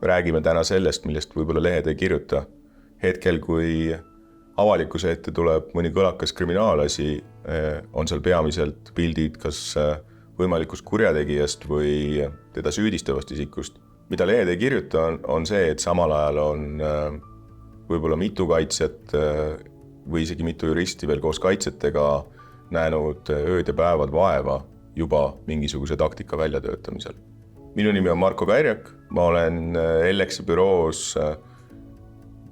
räägime täna sellest, millest võib-olla lehed ei kirjuta. Hetkel, kui avalikkuse ette tuleb mõni kõlakas kriminaalasi, on seal peamiselt pildid kas võimalikust kurjategijast või teda süüdistavast isikust. Mida lehed ei kirjuta, on see, et samal ajal on võib-olla mitu kaitset või isegi mitu juristi veel koos kaitsetega näinud ööd ja päevad vaeva juba mingisuguse taktika väljatöötamisel. Minu nimi on Marko Kairjak, ma olen LX büroos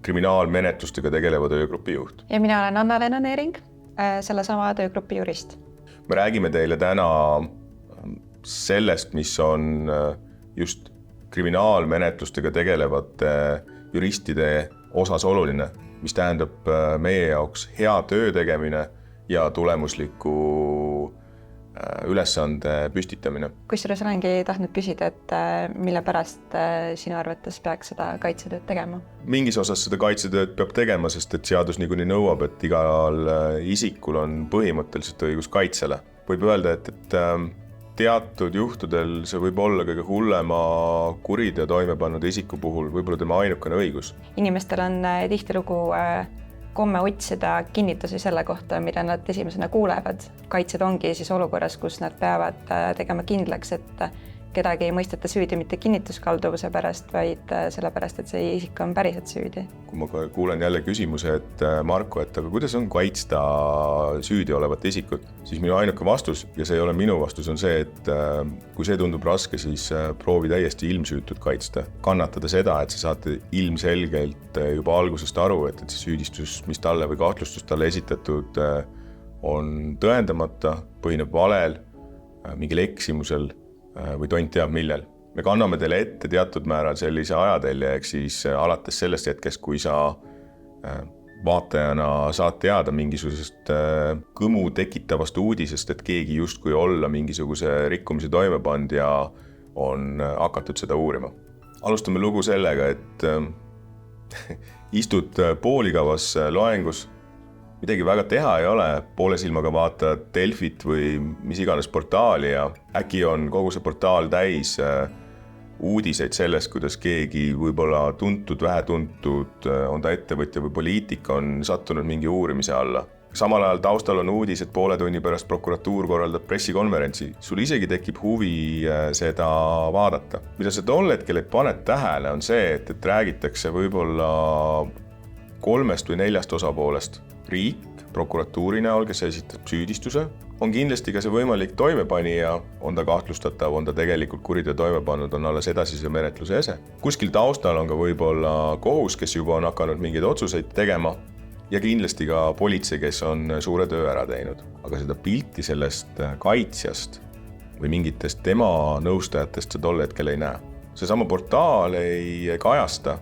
kriminaalmenetlustega tegeleva töögrupi juht. Ja mina olen Anna-Lena Neering, sellesama töögrupi jurist. Me räägime teile täna sellest, mis on just kriminaalmenetlustega tegelevate juristide osas oluline, mis tähendab meie jaoks hea töö tegemine ja tulemusliku ülesande püstitamine. Kusjuures olengi tahtnud küsida, et mille pärast sinu arvates peaks seda kaitsetööd tegema? Mingis osas seda kaitsetööd peab tegema, sest et seadus niikuinii nõuab, et igal isikul on põhimõtteliselt õigus kaitsele. Võib öelda, et teatud juhtudel see võib olla kõige hullema kuriteo toime pannud isiku puhul võib-olla tema ainukene õigus. Inimestel on tihtilugu komme otsida kinnitusi selle kohta, mida nad esimesena kuulevad. Kaitsed ongi siis olukorras, kus nad peavad tegema kindlaks, et kedagi ei mõisteta süüdi mitte kinnituskalduvuse pärast, vaid sellepärast, et see isik on päriselt süüdi. Kui ma kuulen jälle küsimuse, et Marko, et aga kuidas on kaitsta süüdi olevat isikut, siis minu ainuke vastus, ja see ei ole minu vastus, on see, et kui see tundub raske, siis proovi täiesti ilmsüütut kaitsta. Kannatada seda, et sa saate ilmselgelt juba algusest aru, et see süüdistus, mis talle või kahtlustus talle esitatud, on tõendamata, põhineb valel, mingil eksimusel või tont teab millel. Me kanname teile ette teatud määral sellise ajatelje, ehk siis alates sellest hetkest, kui sa vaatajana saad teada mingisugusest kõmu tekitavast uudisest, et keegi justkui olla mingisuguse rikkumise toime pannud ja on hakatud seda uurima. Alustame lugu sellega, et istud pooligavas loengus, midagi väga teha ei ole, poole silmaga vaatad Delfit või mis iganes portaali ja äkki on kogu see portaal täis uudiseid sellest, kuidas keegi võib-olla tuntud, vähetuntud, on ta ettevõtja või poliitik, on sattunud mingi uurimise alla. Samal ajal taustal on uudis, et poole tunni pärast prokuratuur korraldab pressikonverentsi. Sul isegi tekib huvi seda vaadata. Mida sa tol hetkel paned tähele, on see, et räägitakse võib-olla 3 või 4 osapoolest. Riik, prokuratuuri näol, kes esitab süüdistuse, on kindlasti ka see võimalik toimepanija, on ta kahtlustatav, on ta tegelikult kuriteo toime pannud, on alles edasise menetluse ese. Kuskil taustal on ka võib-olla kohus, kes juba on hakanud mingeid otsuseid tegema ja kindlasti ka politsei, kes on suure töö ära teinud. Aga seda pilti sellest kaitsjast või mingitest tema nõustajatest sa tol hetkel ei näe. Seesama portaal ei kajasta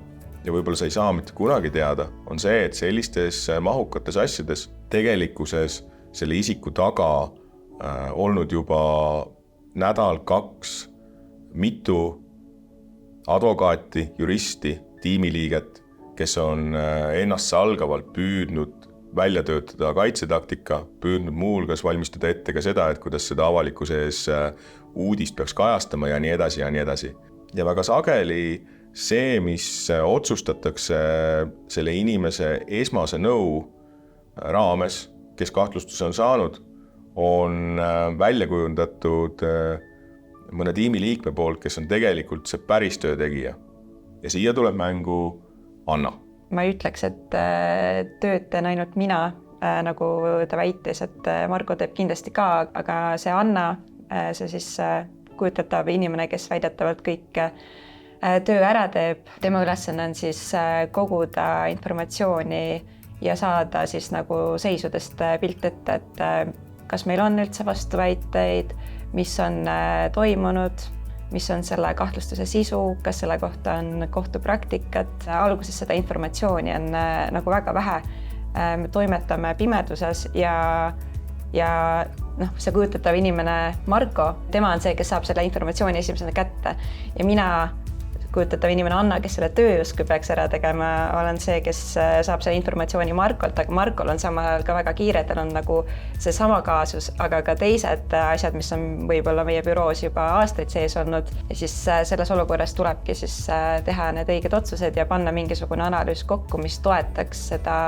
ja võib-olla sa ei saa mitte kunagi teada, on see, et sellistes mahukates asjades tegelikkuses selle isiku taga olnud juba nädal, 2 mitu advokaati, juristi, tiimiliiget, kes on ennast salgavalt püüdnud välja töötada kaitsetaktika, püüdnud muulgas valmistada ette ka seda, et kuidas seda avalikkuse ees uudist peaks kajastama ja nii edasi ja nii edasi. Ja väga sageli see, mis otsustatakse selle inimese esmase nõu raames, kes kahtlustuse on saanud, on välja kujundatud mõne tiimi liikme poolt, kes on tegelikult see päris töö tegija. Ja siia tuleb mängu Anna. Ma ei ütleks, et tööd teen ainult mina, nagu ta väitis, et Marko teeb kindlasti ka, aga see Anna, see siis kujutatav inimene, kes väidetavalt kõik töö ära teeb. Tema ülesanne on siis koguda informatsiooni ja saada siis nagu seisudest pilt ette, et kas meil on üldse vastuväiteid, mis on toimunud, mis on selle kahtlustuse sisu, kas selle kohta on kohtupraktikat. Alguses seda informatsiooni on nagu väga vähe. Me toimetame pimeduses ja see kujutatav inimene Marko, tema on see, kes saab selle informatsiooni esimesena kätte ja mina kujutatav inimene Anna, kes selle töö justkui peaks ära tegema, olen see, kes saab selle informatsiooni Markolt, aga Markol on samal ajal ka väga kiire, tal on nagu seesama kaasus, aga ka teised asjad, mis on võib-olla meie büroos juba aastaid sees olnud. Ja siis selles olukorras tulebki siis teha need õiged otsused ja panna mingisugune analüüs kokku, mis toetaks seda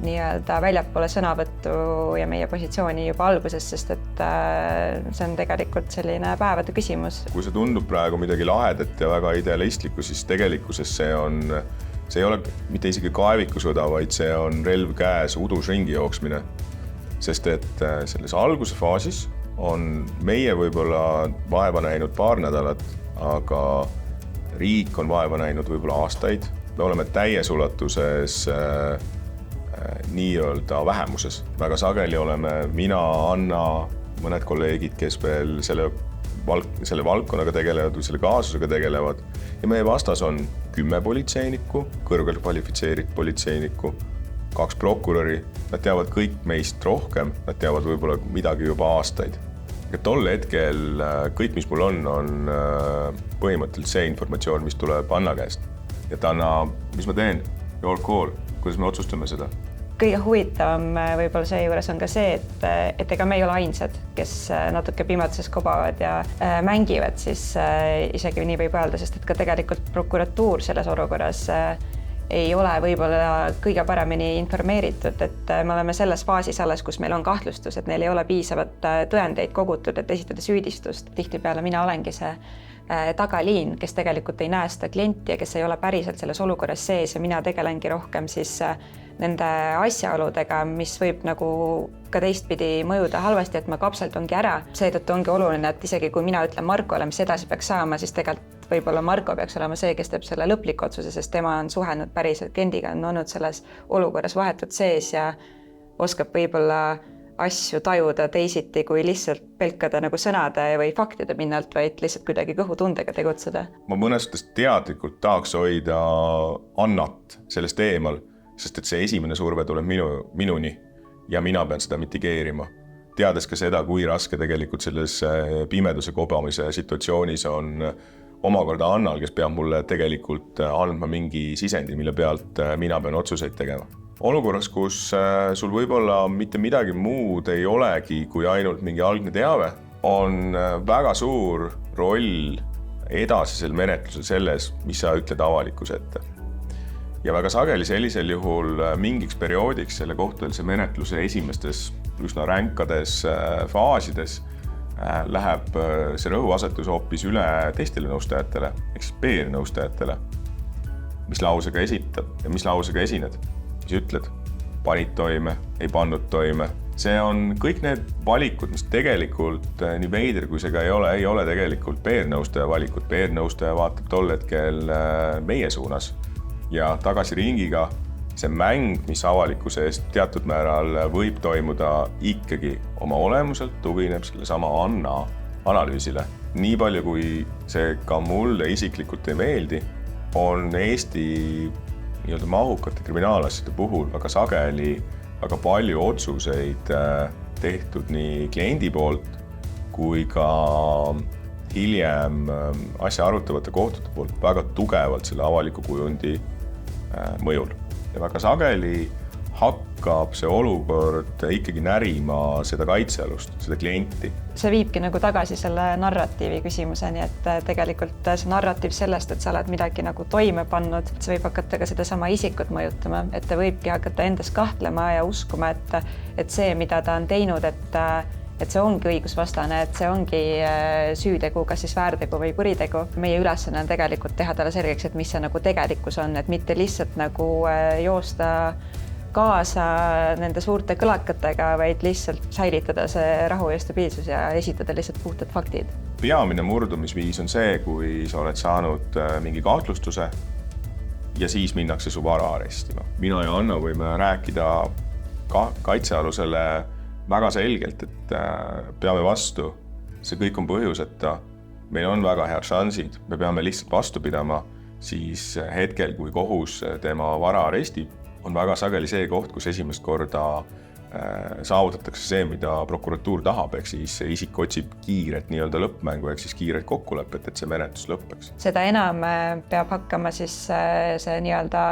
nii-öelda väljapoole sõnavõttu ja meie positsiooni juba alguses, sest et see on tegelikult selline päevade küsimus. Kui see tundub praegu midagi lahedat ja väga idealistlikku, siis tegelikkuses see ei ole mitte isegi kaevikusõda, vaid see on relv käes, udus ringi jooksmine. Sest et selles alguse faasis on meie võib-olla vaeva näinud paar nädalat, aga riik on vaeva näinud võib-olla aastaid. Me oleme täies ulatuses nii-öelda vähemuses. Väga sageli oleme mina, Anna, mõned kolleegid, kes veel selle valdkonnaga tegelevad või selle kaasusega tegelevad. Ja meie vastas on 10 politseinikku, kõrgelt kvalifitseeritud politseinikku, 2 prokuröri. Nad teavad kõik meist rohkem, nad teavad võib-olla midagi juba aastaid. Ja tol hetkel kõik, mis mul on põhimõtteliselt see informatsioon, mis tuleb Anna käest. Et Anna, mis ma teen? Your call. Kuidas me otsustame seda? Kõige huvitavam võib-olla see juures on ka see, et ega me ei ole ainsad, kes natuke pimeduses kobavad ja mängivad, siis isegi nii võib öelda, sest et ka tegelikult prokuratuur selles olukorras ei ole võib-olla kõige paremini informeeritud, et me oleme selles faasis alles, kus meil on kahtlustus, et neil ei ole piisavat tõendeid kogutud, et esitada süüdistust. Tihtipeale mina olengi see tagaliin, kes tegelikult ei näe seda klienti ja kes ei ole päriselt selles olukorras sees ja mina tegelengi rohkem siis nende asjaoludega, mis võib nagu ka teistpidi mõjuda halvasti, et ma kapseldungi ära. Seetõttu ongi oluline, et isegi kui mina ütlen Markole, mis edasi peaks saama, siis tegelikult võib-olla Marko peaks olema see, kes teeb selle lõpliku otsuse, sest tema on suhelnud päriselt kliendiga, on olnud selles olukorras vahetult sees ja oskab võib-olla asju tajuda teisiti, kui lihtsalt pelkada nagu sõnade või faktide pinnalt, vaid lihtsalt kuidagi kõhutundega tegutseda. Ma mõnes mõttes teadlikult tahaks hoida Annat sellest eemal, sest et see esimene surve tuleb minuni ja mina pean seda mitigeerima. Teades ka seda, kui raske tegelikult selles pimeduse kobamise situatsioonis on omakorda Annal, kes peab mulle tegelikult andma mingi sisendi, mille pealt mina pean otsuseid tegema. Olukorras, kus sul võib-olla mitte midagi muud ei olegi kui ainult mingi algne teave, on väga suur roll edasisel menetlusel selles, mis sa ütled avalikkuse ette. Ja väga sageli sellisel juhul mingiks perioodiks selle kohtueelse menetluse esimestes üsna ränkades faasides läheb see rõhuasetus hoopis üle teistele nõustajatele, ehk siis PR-nõustajatele. Mis lausega esitab ja mis lausega esined? Mis ütled? Panid toime, ei pannud toime. See on kõik need valikud, mis tegelikult nii veider, kui see ka ei ole tegelikult PR-nõustaja valikud. PR-nõustaja vaatab tol hetkel meie suunas ja tagasi ringiga see mäng, mis avalikkuse eest teatud määral võib toimuda ikkagi oma olemuselt, tugineb selle sama Anna analüüsile. Nii palju, kui see ka mulle isiklikult ei meeldi, on Eesti nii-öelda mahukate kriminaalasjade puhul väga sageli väga palju otsuseid tehtud nii kliendi poolt kui ka hiljem asja arutavate kohtute poolt väga tugevalt selle avaliku kujundi mõjul. Ja väga sageli hakkab see olukord ikkagi närima seda kaitsealust, seda klienti. See viibki nagu tagasi selle narratiivi küsimuseni, et tegelikult see narratiiv sellest, et sa oled midagi nagu toime pannud, see võib hakata ka seda sama isikut mõjutama, et ta võibki hakata endas kahtlema ja uskuma, et see, mida ta on teinud, et see ongi õigusvastane, et see ongi süütegu, kas siis väärtegu või kuritegu. Meie ülesanne on tegelikult teha talle selgeks, et mis see nagu tegelikkus on, et mitte lihtsalt nagu joosta kaasa nende suurte kõlakatega, vaid lihtsalt säilitada see rahu ja stabiilsus ja esitada lihtsalt puhtad faktid. Peamine murdumisviis on see, kui sa oled saanud mingi kahtlustuse ja siis minnakse su vara arestima. Mina ja Anna võime rääkida kaitsealusele väga selgelt, et peame vastu. See kõik on põhjuseta. Meil on väga head šansid. Me peame lihtsalt vastu pidama. Siis hetkel, kui kohus tema vara arestib, on väga sageli see koht, kus esimest korda saavutatakse see, mida prokuratuur tahab, ehk siis isik otsib kiiret nii-öelda lõppmängu, ehk siis kiiret kokkulepet, et see menetlus lõppeks. Seda enam peab hakkama siis see nii-öelda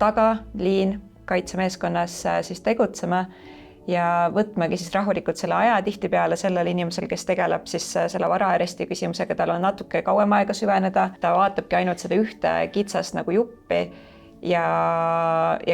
tagaliin kaitsemeeskonnas siis tegutsema ja võtmagi siis rahulikult selle aja tihtipeale sellel inimesel, kes tegeleb siis selle varaaresti küsimusega, tal on natuke kauem aega süveneda, ta vaatabki ainult seda ühte kitsast nagu juppi ja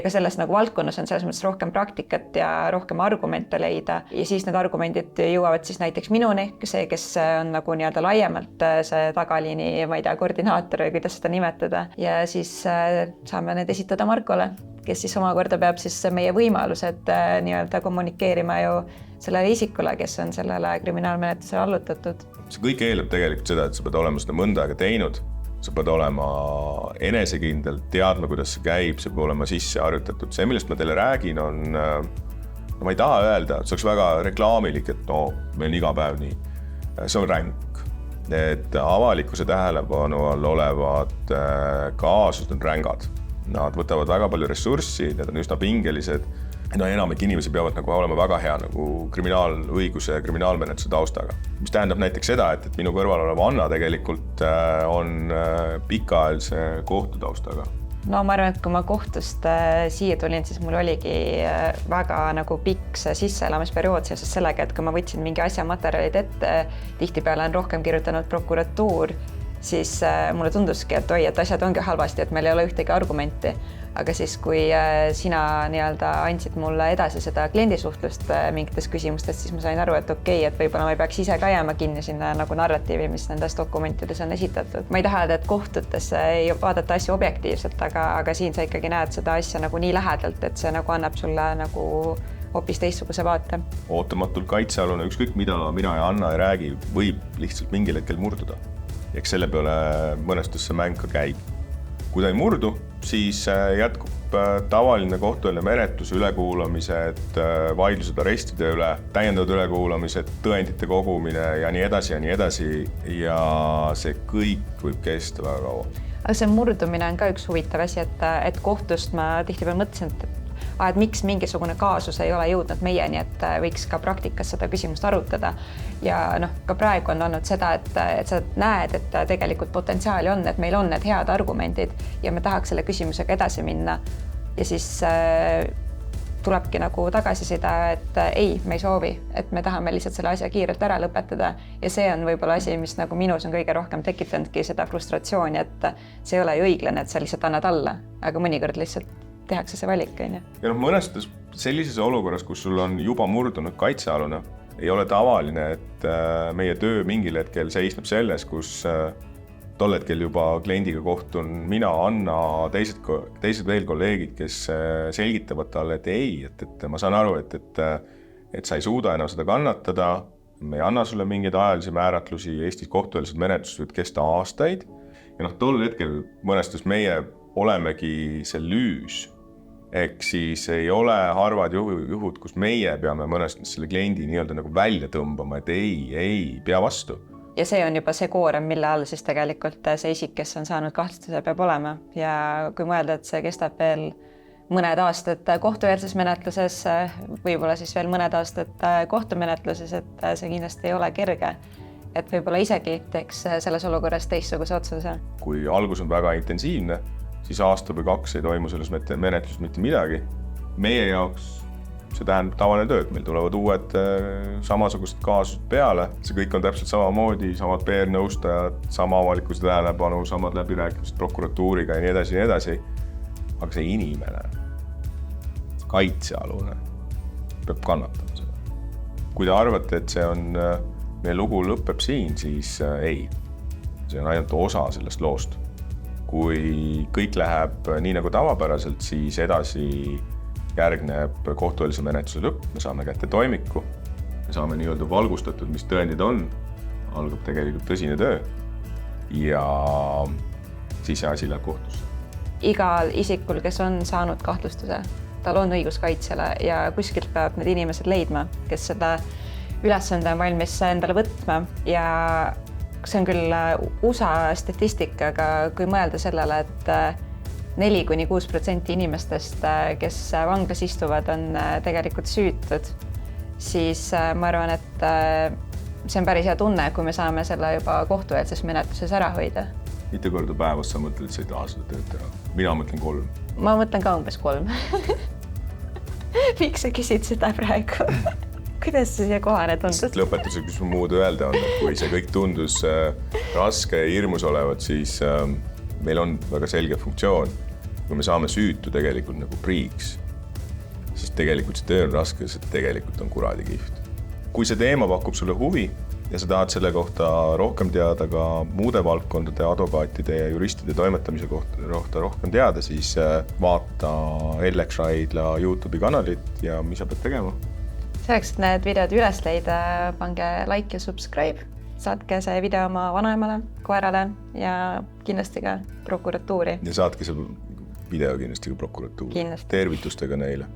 ka selles nagu valdkonnas on selles mõttes rohkem praktikat ja rohkem argumente leida ja siis need argumendid jõuavad siis näiteks minuni, see, kes on nagu nii-öelda laiemalt see tagaliini, ma ei tea, koordinaator või kuidas seda nimetada ja siis saame need esitada Markole, kes siis omakorda peab siis meie võimalused nii-öelda kommunikeerima ju sellele isikule, kes on sellele kriminaalmenetlusele allutatud. See kõik eeldab tegelikult seda, et sa pead olema seda mõnda aega teinud, sa pead olema enesekindel, teadma, kuidas see käib, see peab olema sisse harjutatud. See, millest ma teile räägin, on, no ma ei taha öelda, et see oleks väga reklaamilik, et no, meil on iga päev nii. See on ränk. Et avalikkuse tähelepanu all olevad kaasused on rängad. Nad võtavad väga palju ressurssi, need on üsna pingelised. No enamik inimesi peavad nagu olema väga hea nagu kriminaalõiguse ja kriminaalmenetluse taustaga. Mis tähendab näiteks seda, et minu kõrval olev Anna tegelikult on pikaajalise kohtutaustaga. No ma arvan, et kui ma kohtust siia tulin, siis mul oligi väga nagu pikk see sisseelamisperiood seoses sellega, et kui ma võtsin mingi asja materjalid ette, tihtipeale on rohkem kirjutanud prokuratuur, siis mulle tunduski, et et asjad ongi halvasti, et meil ei ole ühtegi argumenti. Aga siis, kui sina nii-öelda andsid mulle edasi seda kliendisuhtlust mingites küsimustes, siis ma sain aru, et okei, et võib-olla ma ei peaks ise ka jääma kinni sinna nagu narratiivi, mis nendes dokumentides on esitatud. Ma ei taha, et kohtutes ei vaadata asju objektiivselt, aga siin sa ikkagi näed seda asja nagu nii lähedalt, et see nagu annab sulle nagu hoopis teistsuguse vaate. Ootamatult kaitsealune, ükskõik mida mina ja Anna ei räägi, võib lihtsalt mingil hetkel murduda. Eks selle peale mõnestus see mäng ka käib. Kui ta ei murdu, siis jätkub tavaline kohtueelne menetlus, ülekuulamised, vaidlused arestide üle, täiendavad ülekuulamised, tõendite kogumine ja nii edasi ja nii edasi. Ja see kõik võib kesta väga kaua. Aga see murdumine on ka üks huvitav asi, et kohtust ma tihtipeale mõtlesin, et miks mingisugune kaasus ei ole jõudnud meieni, et võiks ka praktikas seda küsimust arutada. Ja ka praegu on olnud seda, et sa näed, et tegelikult potentsiaali on, et meil on need head argumendid ja me tahaks selle küsimusega edasi minna. Ja siis tulebki nagu tagasisida, et ei, me ei soovi, et me tahame lihtsalt selle asja kiirelt ära lõpetada. Ja see on võib-olla asi, mis nagu minus on kõige rohkem tekitanudki seda frustratsiooni, et see ei ole ju õiglane, et sa lihtsalt annad alla, aga mõnikord lihtsalt tehakse see valik. Ja mõnestes sellises olukorras, kus sul on juba murdunud kaitsealune, ei ole tavaline, et meie töö mingil hetkel seisneb selles, kus tol hetkel juba kliendiga kohtun mina, Anna, teised veel kolleegid, kes selgitavad talle, et ei, et ma saan aru, et sa ei suuda enam seda kannatada, me ei anna sulle mingeid ajalisi määratlusi, Eestis kohtueelsed menetlused võivad kesta aastaid ja tol hetkel mõnestus meie olemegi see lüüs. Ehk siis ei ole harvad juhud, kus meie peame mõnest selle kliendi nii-öelda nagu välja tõmbama, et ei, pea vastu. Ja see on juba see koorem, mille all siis tegelikult see isik, kes on saanud kahtlustuse, peab olema. Ja kui mõelda, et see kestab veel mõned aastad kohtueelses menetluses, võib-olla siis veel mõned aastad kohtumenetluses, et see kindlasti ei ole kerge. Et võib-olla isegi teeks selles olukorras teistsuguse otsuse. Kui algus on väga intensiivne, siis aasta või 2 ei toimu selles menetluses mitte midagi. Meie jaoks see tähendab tavaline tööd, meil tulevad uued samasugused kaasused peale. See kõik on täpselt samamoodi, samad PR-nõustajad, sama avalikkuse tähelepanu, samad läbirääkimised prokuratuuriga ja nii edasi ja nii edasi. Aga see inimene, kaitsealune, peab kannatama seda. Kui te arvate, et see on, meie lugu lõpeb siin, siis ei. See on ainult osa sellest loost. Kui kõik läheb nii nagu tavapäraselt, siis edasi järgneb kohtueelse menetluse lõpp, me saame kätte toimiku, me saame nii-öelda valgustatud, mis tõendid on, algab tegelikult tõsine töö ja siis see asi läheb kohtusse. Igal isikul, kes on saanud kahtlustuse, tal on õigus kaitsele ja kuskilt peab need inimesed leidma, kes seda ülesande on valmis endale võtma ja see on küll USA statistika, aga kui mõelda sellele, et 4–6% inimestest, kes vanglas istuvad, on tegelikult süütud, siis ma arvan, et see on päris hea tunne, kui me saame selle juba kohtueelses menetluses ära hoida. Mitu korda päevas sa mõtled, et sa ei taha seda tööd teha? Mina mõtlen 3. Ma mõtlen ka umbes 3. Miks sa küsid seda praegu? Kuidas see siia kohane tundus? Lõpetuseks, mis muud öelda on, et kui see kõik tundus raske ja hirmus olevat, siis meil on väga selge funktsioon. Kui me saame süütu tegelikult nagu priiks, siis tegelikult see töö on raske, see tegelikult on kuradi kihvt. Kui see teema pakub sulle huvi ja sa tahad selle kohta rohkem teada ka muude valdkondade, advokaatide ja juristide toimetamise kohta rohkem teada, siis vaata LX Raidla YouTube'i kanalit ja mis sa pead tegema? Selleks, et need videod üles leida, pange like ja subscribe. Saatke see video oma vanaemale, koerale ja kindlasti ka prokuratuuri. Ja saatke see video kindlasti ka prokuratuuri. Kindlasti. Tervitustega neile.